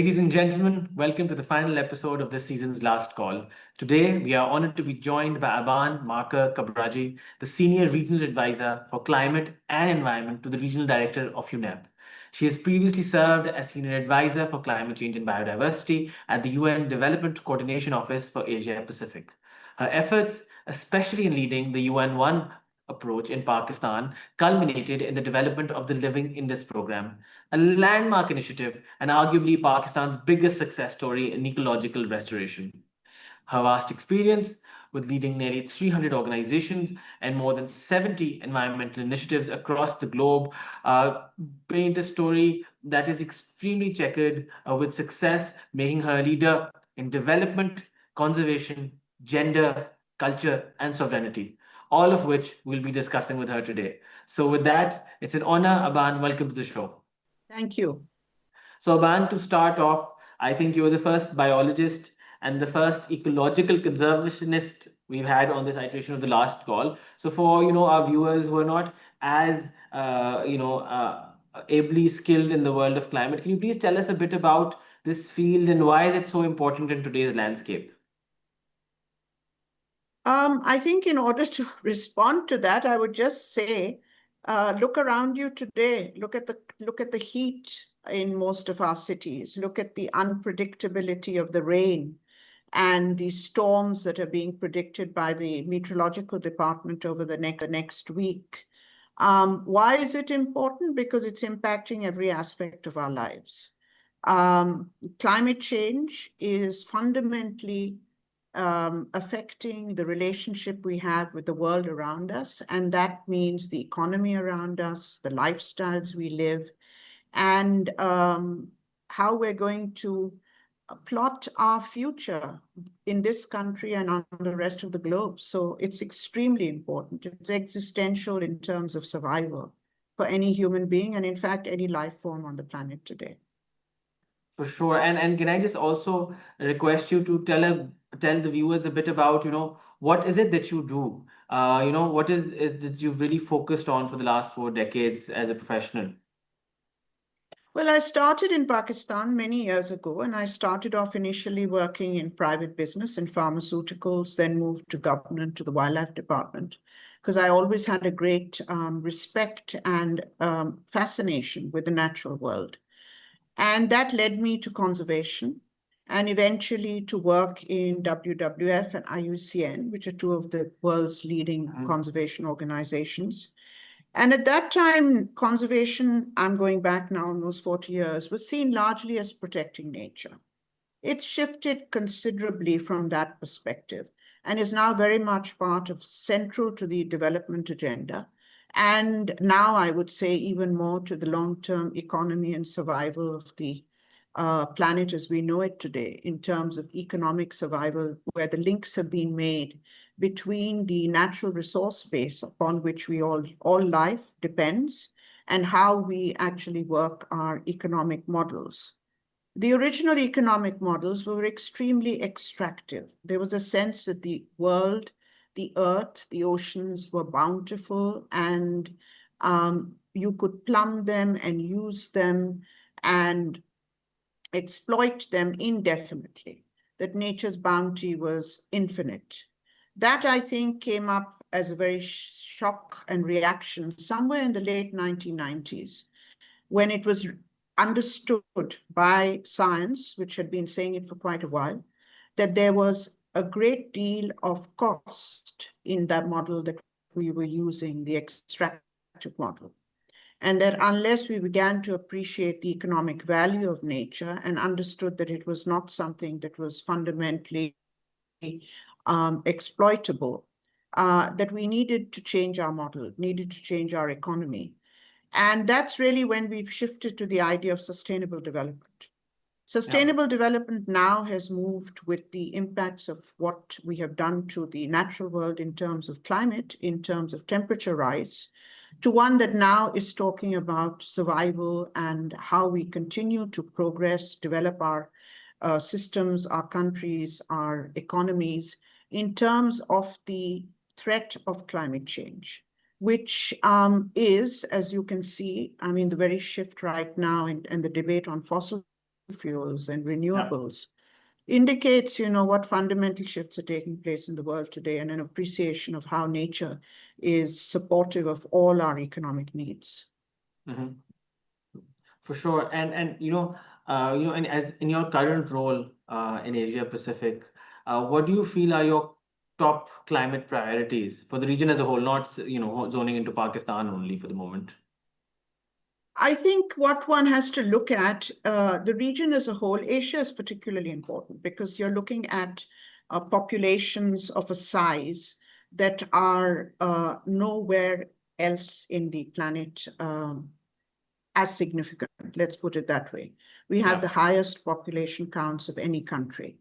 Ladies and gentlemen, welcome to the final episode of this season's Last Call. Today, we are honored to be joined by Aban Marka Kabraji, the Senior Regional Advisor for Climate and Environment to the Regional Director of UNEP. She has previously served as Senior Advisor for Climate Change and Biodiversity at the UN Development Coordination Office for Asia Pacific. Her efforts, especially in leading the UN One approach in Pakistan, culminated in the development of the Living Indus program, a landmark initiative and arguably Pakistan's biggest success story in ecological restoration. Her vast experience with leading nearly 300 organizations and more than 70 environmental initiatives across the globe paint a story that is extremely checkered with success, making her a leader in development, conservation, gender, culture, and sovereignty, all of which we'll be discussing with her today. So, with that, it's an honor, Aban. Welcome to the show. Thank you. So, Aban, to start off, I think you were the first biologist and the first ecological conservationist we've had on this iteration of the last call. So, for our viewers who are not as ably skilled in the world of climate, can you please tell us a bit about this field and why is it so important in today's landscape? I think in order to respond to that, I would just say, look around you today. Look at the heat in most of our cities. Look at the unpredictability of the rain and the storms that are being predicted by the meteorological department over the next week. Why is it important? Because it's impacting every aspect of our lives. Climate change is fundamentally affecting the relationship we have with the world around us. And that means the economy around us, the lifestyles we live, and how we're going to plot our future in this country and on the rest of the globe. So it's extremely important. It's existential in terms of survival for any human being, and in fact, any life form on the planet today. For sure. And can I just also request you to tell the viewers a bit about, what is it that you do? What is that you've really focused on for the last 4 decades as a professional? Well, I started in Pakistan many years ago, and I started off initially working in private business and pharmaceuticals, then moved to government, to the wildlife department, because I always had a great respect and fascination with the natural world. And that led me to conservation and eventually to work in WWF and IUCN, which are two of the world's leading conservation organizations. And at that time, conservation, I'm going back now almost 40 years, was seen largely as protecting nature. It's shifted considerably from that perspective and is now very much part of central to the development agenda. And now I would say even more to the long-term economy and survival of the planet as we know it today, in terms of economic survival, where the links have been made between the natural resource base upon which we all life depends and how we actually work our economic models. The original economic models were extremely extractive. There was a sense that the world, the earth, the oceans were bountiful, and you could plumb them and use them and exploit them indefinitely, that nature's bounty was infinite. That, I think, came up as a very shock and reaction somewhere in the late 1990s, when it was understood by science, which had been saying it for quite a while, that there was a great deal of cost in that model that we were using, the extractive model. And that unless we began to appreciate the economic value of nature and understood that it was not something that was fundamentally exploitable, that we needed to change our model, needed to change our economy. And that's really when we've shifted to the idea of sustainable development. Sustainable development now has moved with the impacts of what we have done to the natural world in terms of climate, in terms of temperature rise, to one that now is talking about survival and how we continue to progress, develop our systems, our countries, our economies in terms of the threat of climate change, which is, as you can see, the very shift right now and the debate on fossil fuels and renewables indicates, what fundamental shifts are taking place in the world today, and an appreciation of how nature is supportive of all our economic needs. Mm-hmm. For sure. And as in your current role in Asia Pacific, what do you feel are your top climate priorities for the region as a whole, not zoning into Pakistan only for the moment? I think what one has to look at, the region as a whole, Asia is particularly important because you're looking at populations of a size that are nowhere else in the planet as significant. Let's put it that way. We have the highest population counts of any country.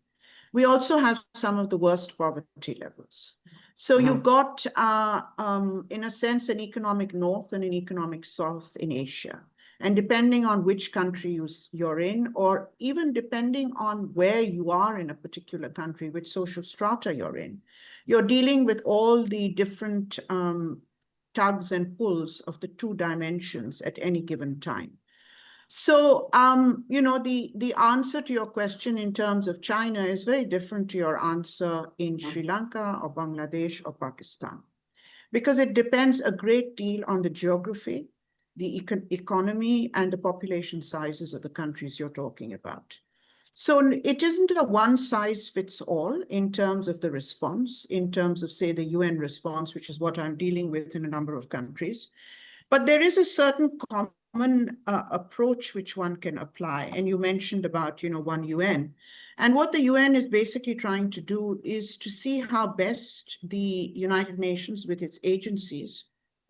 We also have some of the worst poverty levels. So you've got, in a sense, an economic north and an economic south in Asia. And depending on which country you're in, or even depending on where you are in a particular country, which social strata you're in, you're dealing with all the different tugs and pulls of the two dimensions at any given time. So, the answer to your question in terms of China is very different to your answer in Sri Lanka or Bangladesh or Pakistan, because it depends a great deal on the geography, the economy, and the population sizes of the countries you're talking about. So it isn't a one size fits all in terms of the response, in terms of, say, the UN response, which is what I'm dealing with in a number of countries. But there is a certain common approach which one can apply. And you mentioned about, one UN. And what the UN is basically trying to do is to see how best the United Nations with its agencies,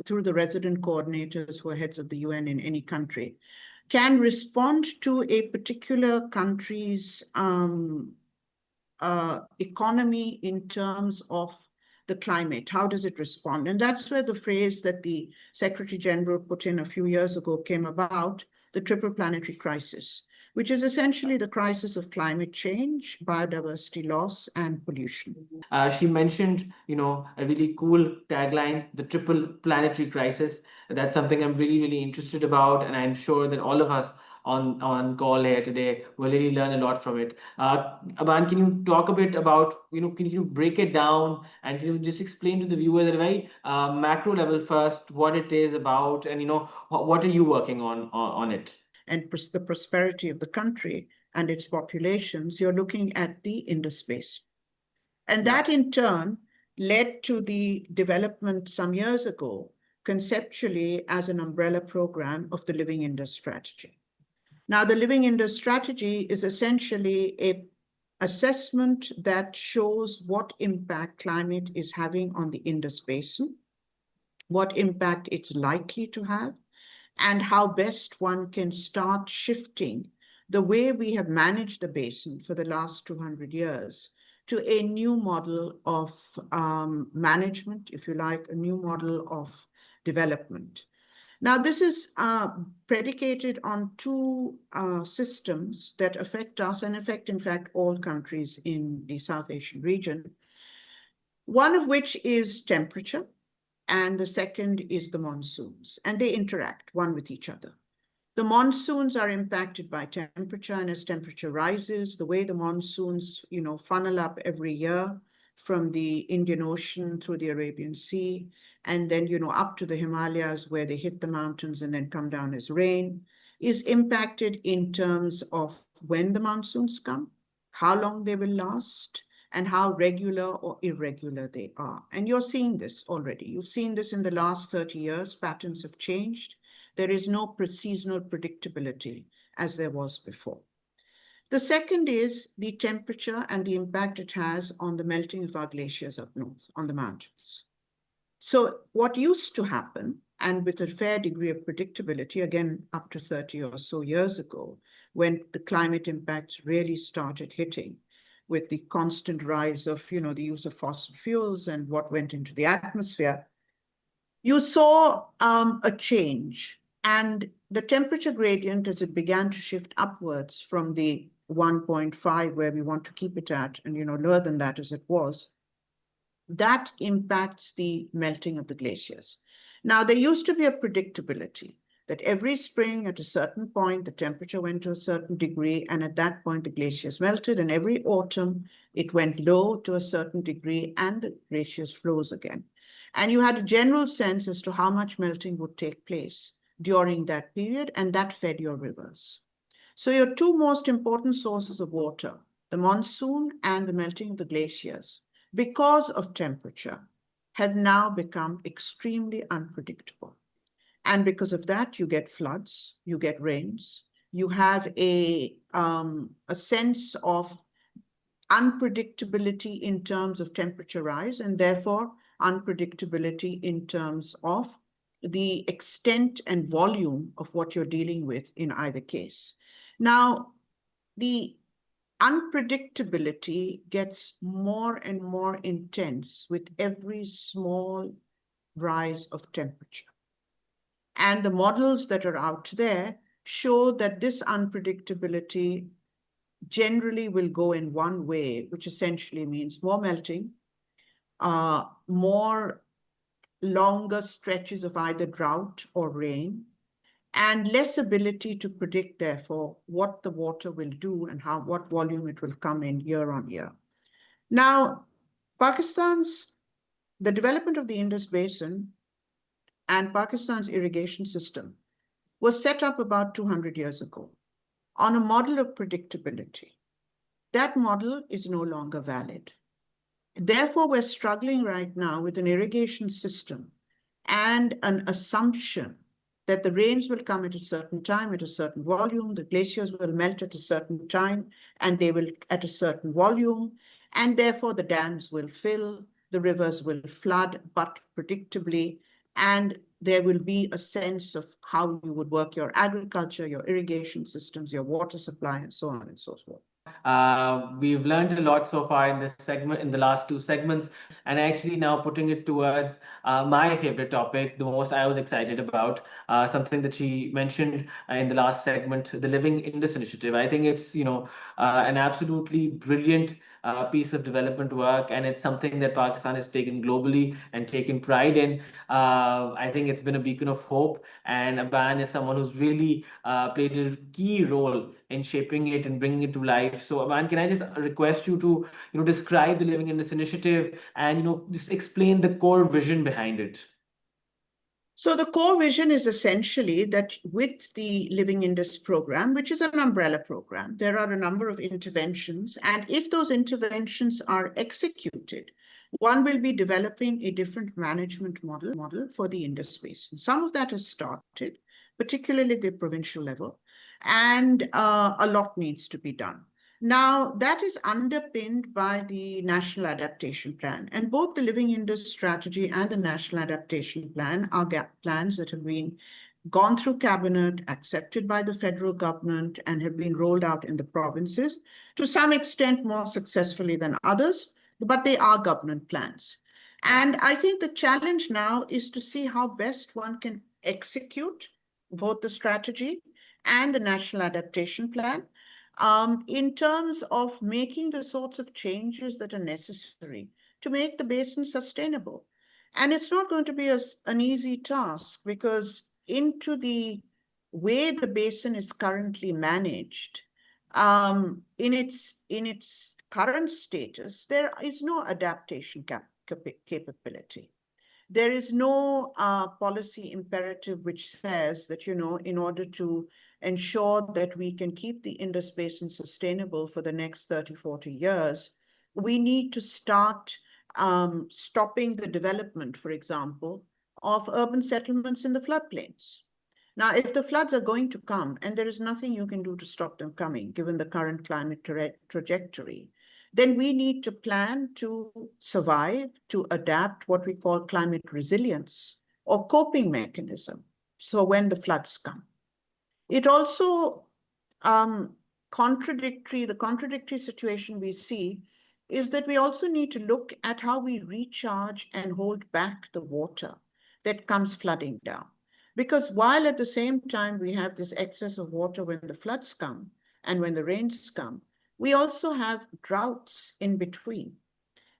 through the resident coordinators who are heads of the UN in any country, can respond to a particular country's economy in terms of the climate. How does it respond? And that's where the phrase that the Secretary General put in a few years ago came about, the triple planetary crisis, which is essentially the crisis of climate change, biodiversity loss, and pollution. She mentioned, a really cool tagline, the triple planetary crisis. That's something I'm really, really interested about, and I'm sure that all of us on call here today will really learn a lot from it. Aban, can you talk a bit about, can you break it down and can you just explain to the viewers at a very macro level first what it is about, and what are you working on it? And the prosperity of the country and its populations, you're looking at the Indus Basin. And that in turn led to the development some years ago, conceptually as an umbrella program of the Living Indus Strategy. Now, the Living Indus Strategy is essentially an assessment that shows what impact climate is having on the Indus Basin, what impact it's likely to have, and how best one can start shifting the way we have managed the basin for the last 200 years to a new model of management, if you like, a new model of development. Now, this is predicated on two systems that affect us and affect, in fact, all countries in the South Asian region, one of which is temperature, and the second is the monsoons, and they interact one with each other. The monsoons are impacted by temperature, and as temperature rises, the way the monsoons, funnel up every year from the Indian Ocean through the Arabian Sea, and then, up to the Himalayas where they hit the mountains and then come down as rain, is impacted in terms of when the monsoons come, how long they will last, and how regular or irregular they are. And you're seeing this already. You've seen this in the last 30 years. Patterns have changed. There is no seasonal predictability as there was before. The second is the temperature and the impact it has on the melting of our glaciers up north on the mountains. So what used to happen, and with a fair degree of predictability, again, up to 30 or so years ago, when the climate impacts really started hitting, with the constant rise of, the use of fossil fuels and what went into the atmosphere, you saw a change. And the temperature gradient, as it began to shift upwards from the 1.5, where we want to keep it at, and, lower than that as it was, that impacts the melting of the glaciers. Now, there used to be a predictability that every spring at a certain point, the temperature went to a certain degree, and at that point, the glaciers melted, and every autumn, it went low to a certain degree, and the glaciers froze again. And you had a general sense as to how much melting would take place during that period, and that fed your rivers. So your two most important sources of water, the monsoon and the melting of the glaciers, because of temperature, have now become extremely unpredictable. And because of that, you get floods, you get rains, you have a sense of unpredictability in terms of temperature rise, and therefore unpredictability in terms of the extent and volume of what you're dealing with in either case. Now, the unpredictability gets more and more intense with every small rise of temperature. And the models that are out there show that this unpredictability generally will go in one way, which essentially means more melting, more longer stretches of either drought or rain, and less ability to predict, therefore, what the water will do and what volume it will come in year on year. Now, the development of the Indus Basin and Pakistan's irrigation system was set up about 200 years ago on a model of predictability. That model is no longer valid. Therefore, we're struggling right now with an irrigation system and an assumption that the rains will come at a certain time, at a certain volume, the glaciers will melt at a certain time, and they will at a certain volume, and therefore the dams will fill, the rivers will flood, but predictably, and there will be a sense of how you would work your agriculture, your irrigation systems, your water supply, and so on and so forth. We've learned a lot so far in this segment, in the last two segments, and actually now putting it towards my favorite topic, the most I was excited about, something that she mentioned in the last segment, the Living Indus Initiative. I think it's, an absolutely brilliant piece of development work, and it's something that Pakistan has taken globally and taken pride in. I think it's been a beacon of hope, and Aban is someone who's really played a key role in shaping it and bringing it to life. So, Aman, can I just request you to, describe the Living Indus Initiative and, just explain the core vision behind it? So the core vision is essentially that with the Living Indus program, which is an umbrella program, there are a number of interventions. And if those interventions are executed, one will be developing a different management model for the Indus Basin. Some of that has started, particularly at the provincial level, and a lot needs to be done. Now, that is underpinned by the National Adaptation Plan. And both the Living Indus Strategy and the National Adaptation Plan are plans that have been gone through cabinet, accepted by the federal government, and have been rolled out in the provinces, to some extent more successfully than others, but they are government plans. And I think the challenge now is to see how best one can execute both the strategy and the National Adaptation Plan in terms of making the sorts of changes that are necessary to make the basin sustainable. And it's not going to be an easy task, because into the way the basin is currently managed, in its current status, there is no adaptation capability. There is no policy imperative which says that, in order to ensure that we can keep the Indus Basin sustainable for the next 30, 40 years, we need to start stopping the development, for example, of urban settlements in the floodplains. Now, if the floods are going to come, and there is nothing you can do to stop them coming, given the current climate trajectory, then we need to plan to survive, to adapt what we call climate resilience or coping mechanism. So when the floods come, it also the contradictory situation we see is that we also need to look at how we recharge and hold back the water that comes flooding down. Because while at the same time we have this excess of water when the floods come and when the rains come, we also have droughts in between.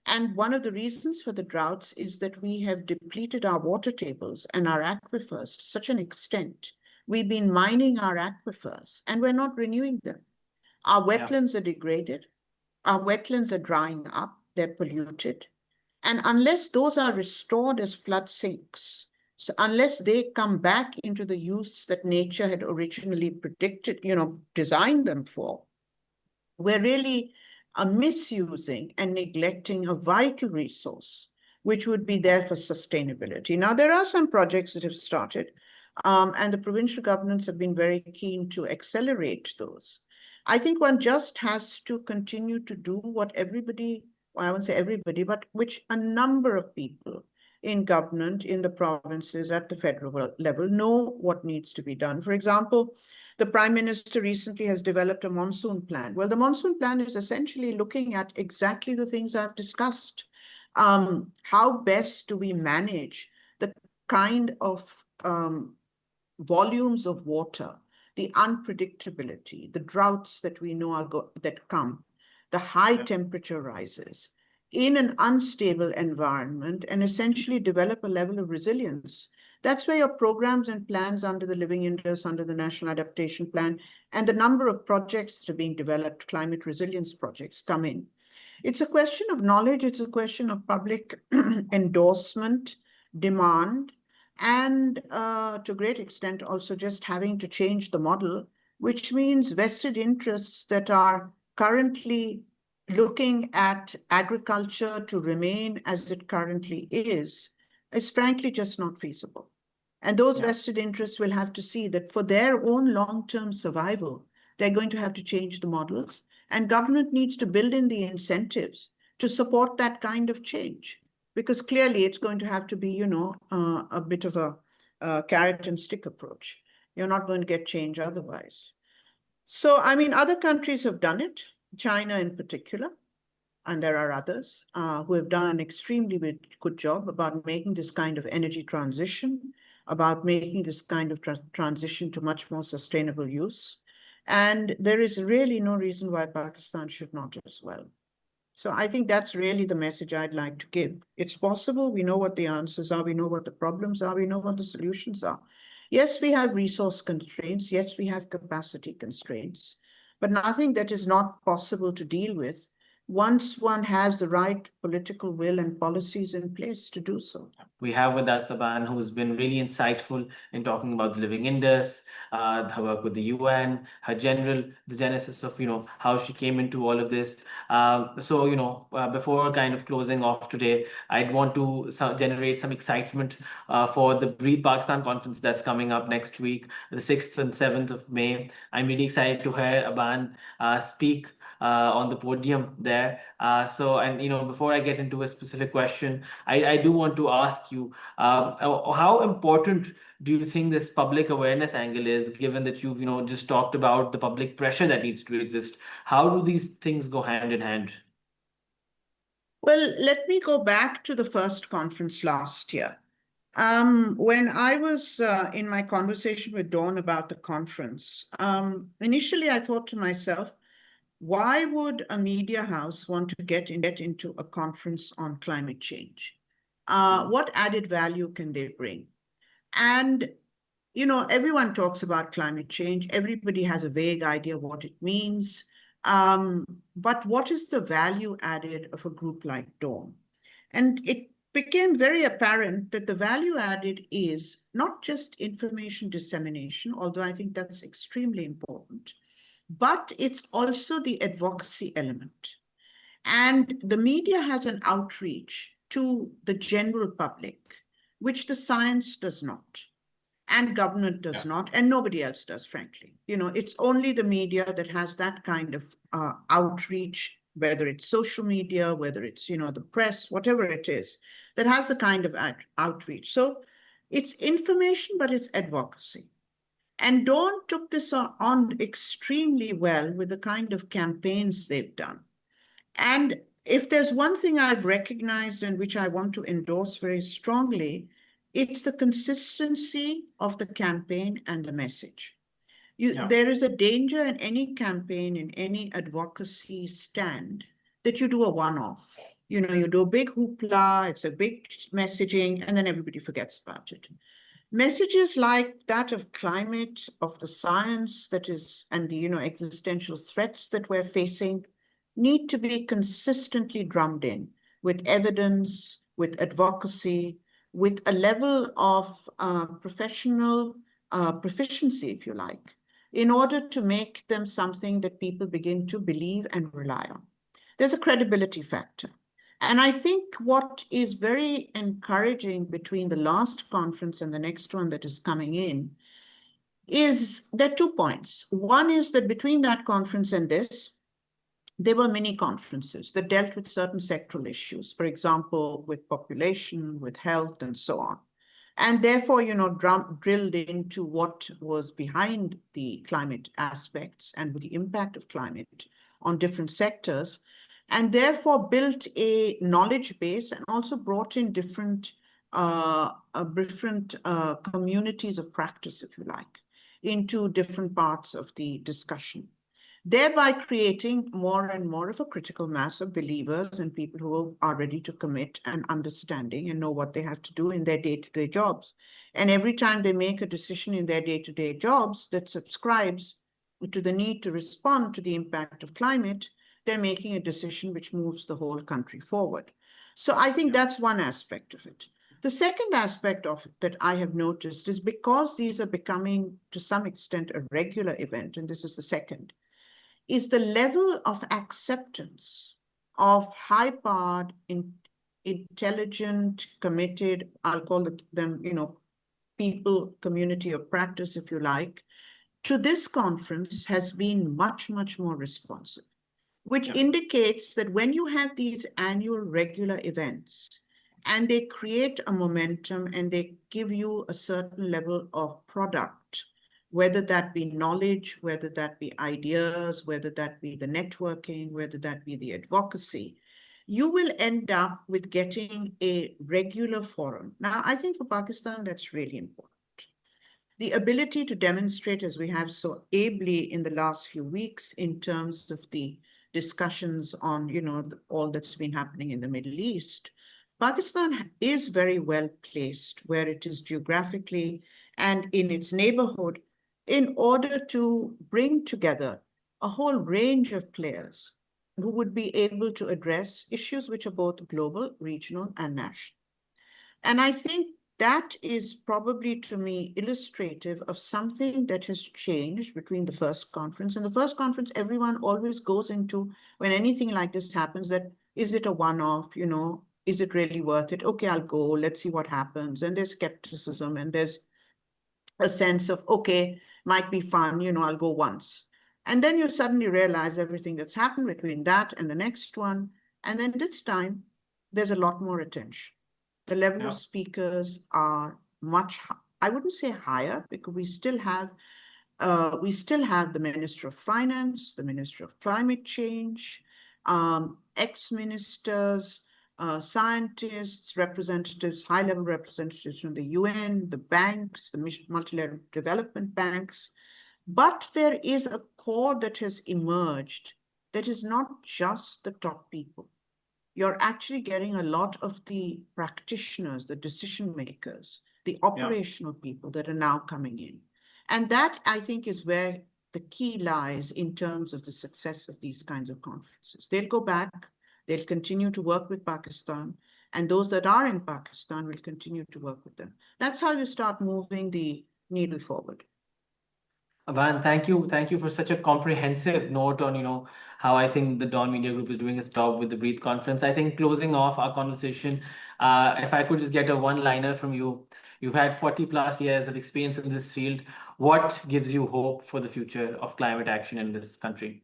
And one of the reasons for the droughts is that we have depleted our water tables and our aquifers to such an extent We've been mining our aquifers and we're not renewing them. Our wetlands are degraded. Our wetlands are drying up. They're polluted. And unless those are restored as flood sinks, so unless they come back into the use that nature had originally predicted, designed them for, we're really misusing and neglecting a vital resource, which would be there for sustainability. Now, there are some projects that have started, and the provincial governments have been very keen to accelerate those. I think one just has to continue to do what everybody, well, I won't say everybody, but which a number of people in government, in the provinces, at the federal level, know what needs to be done. For example, the Prime Minister recently has developed a monsoon plan. Well, the monsoon plan is essentially looking at exactly the things I've discussed. How best do we manage the kind of volumes of water, the unpredictability, the droughts that we know that come, the high temperature rises in an unstable environment, and essentially develop a level of resilience. That's where your programs and plans under the Living Indus, under the National Adaptation Plan, and the number of projects that are being developed, climate resilience projects, come in. It's a question of knowledge. It's a question of public endorsement, demand, and to a great extent also just having to change the model, which means vested interests that are currently looking at agriculture to remain as it currently is frankly just not feasible. And those vested interests will have to see that for their own long-term survival, they're going to have to change the models, and government needs to build in the incentives to support that kind of change. Because clearly it's going to have to be, a bit of a carrot and stick approach. You're not going to get change otherwise. So, I mean, other countries have done it, China in particular, and there are others who have done an extremely good job about making this kind of energy transition, about making this kind of transition to much more sustainable use. And there is really no reason why Pakistan should not as well. So I think that's really the message I'd like to give. It's possible. We know what the answers are. We know what the problems are. We know what the solutions are. Yes, we have resource constraints. Yes, we have capacity constraints, but nothing that is not possible to deal with once one has the right political will and policies in place to do so. We have with us Saban, who's been really insightful in talking about the Living Indus, her work with the UN, the genesis of, how she came into all of this. Before kind of closing off today, I'd want to generate some excitement for the Breathe Pakistan conference that's coming up next week, the 6th and 7th of May. I'm really excited to hear Aban speak on the podium there. Before I get into a specific question, I do want to ask you, how important do you think this public awareness angle is, given that you've, just talked about the public pressure that needs to exist? How do these things go hand in hand? Well, let me go back to the first conference last year. When I was in my conversation with Dawn about the conference, initially I thought to myself, why would a media house want to get into a conference on climate change? What added value can they bring? And, everyone talks about climate change. Everybody has a vague idea what it means. But what is the value added of a group like Dawn? And it became very apparent that the value added is not just information dissemination, although I think that's extremely important, but it's also the advocacy element. And the media has an outreach to the general public, which the science does not, and government does not, and nobody else does, frankly. It's only the media that has that kind of outreach, whether it's social media, whether it's, the press, whatever it is, that has the kind of outreach. So it's information, but it's advocacy. And Dawn took this on extremely well with the kind of campaigns they've done. And if there's one thing I've recognized and which I want to endorse very strongly, it's the consistency of the campaign and the message. There is a danger in any campaign, in any advocacy stand, that you do a one-off. You do a big hoopla, it's a big messaging, and then everybody forgets about it. Messages like that of climate, of the science that is, and the, existential threats that we're facing need to be consistently drummed in with evidence, with advocacy, with a level of professional proficiency, if you like, in order to make them something that people begin to believe and rely on. There's a credibility factor. And I think what is very encouraging between the last conference and the next one that is coming in is there are 2 points. One is that between that conference and this, there were mini conferences that dealt with certain sectoral issues, for example, with population, with health, and so on. And therefore, drilled into what was behind the climate aspects and with the impact of climate on different sectors, and therefore built a knowledge base and also brought in different communities of practice, if you like, into different parts of the discussion, thereby creating more and more of a critical mass of believers and people who are ready to commit and understanding and know what they have to do in their day-to-day jobs. And every time they make a decision in their day-to-day jobs that subscribes to the need to respond to the impact of climate, they're making a decision which moves the whole country forward. So I think that's one aspect of it. The second aspect of it that I have noticed is because these are becoming, to some extent, a regular event, and this is the second, is the level of acceptance of high-powered, intelligent, committed, I'll call them, people, community of practice, if you like, to this conference has been much, much more responsive, which indicates that when you have these annual regular events and they create a momentum and they give you a certain level of product, whether that be knowledge, whether that be ideas, whether that be the networking, whether that be the advocacy, you will end up with getting a regular forum. Now, I think for Pakistan, that's really important. The ability to demonstrate, as we have so ably in the last few weeks, in terms of the discussions on, all that's been happening in the Middle East, Pakistan is very well placed where it is geographically and in its neighborhood in order to bring together a whole range of players who would be able to address issues which are both global, regional, and national. And I think that is probably, to me, illustrative of something that has changed between the first conference. And the first conference, everyone always goes into, when anything like this happens, that is it a one-off, is it really worth it? Okay, I'll go, let's see what happens. And there's skepticism and there's a sense of, okay, might be fun, I'll go once. And then you suddenly realize everything that's happened between that and the next one. And then this time, there's a lot more attention. The level of speakers are much, I wouldn't say higher, because we still have the Minister of Finance, the Minister of Climate Change, ex-ministers, scientists, representatives, high-level representatives from the UN, the banks, the multilateral development banks. But there is a core that has emerged that is not just the top people. You're actually getting a lot of the practitioners, the decision makers, the operational people that are now coming in. And that, I think, is where the key lies in terms of the success of these kinds of conferences. They'll go back, they'll continue to work with Pakistan, and those that are in Pakistan will continue to work with them. That's how you start moving the needle forward. Aban, thank you. Thank you for such a comprehensive note on, how I think the Dawn Media Group is doing its job with the Breathe conference. I think closing off our conversation, if I could just get a one-liner from you. You've had 40 plus years of experience in this field. What gives you hope for the future of climate action in this country?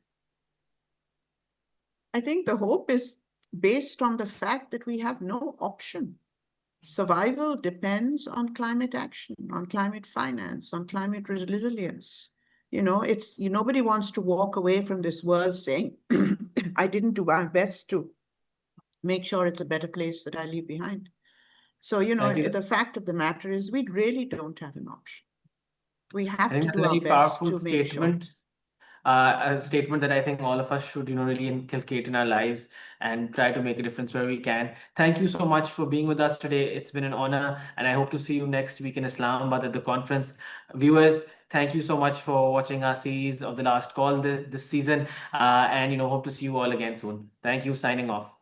I think the hope is based on the fact that we have no option. Survival depends on climate action, on climate finance, on climate resilience. Nobody wants to walk away from this world saying, I didn't do my best to make sure it's a better place that I leave behind. So, the fact of the matter is we really don't have an option. We have to do our best to make sure. a statement that I think all of us should, really inculcate in our lives and try to make a difference where we can. Thank you so much for being with us today. It's been an honor, and I hope to see you next week in Islamabad at the conference. Viewers, thank you so much for watching our series of The Last Call this season, and hope to see you all again soon. Thank you. Signing off.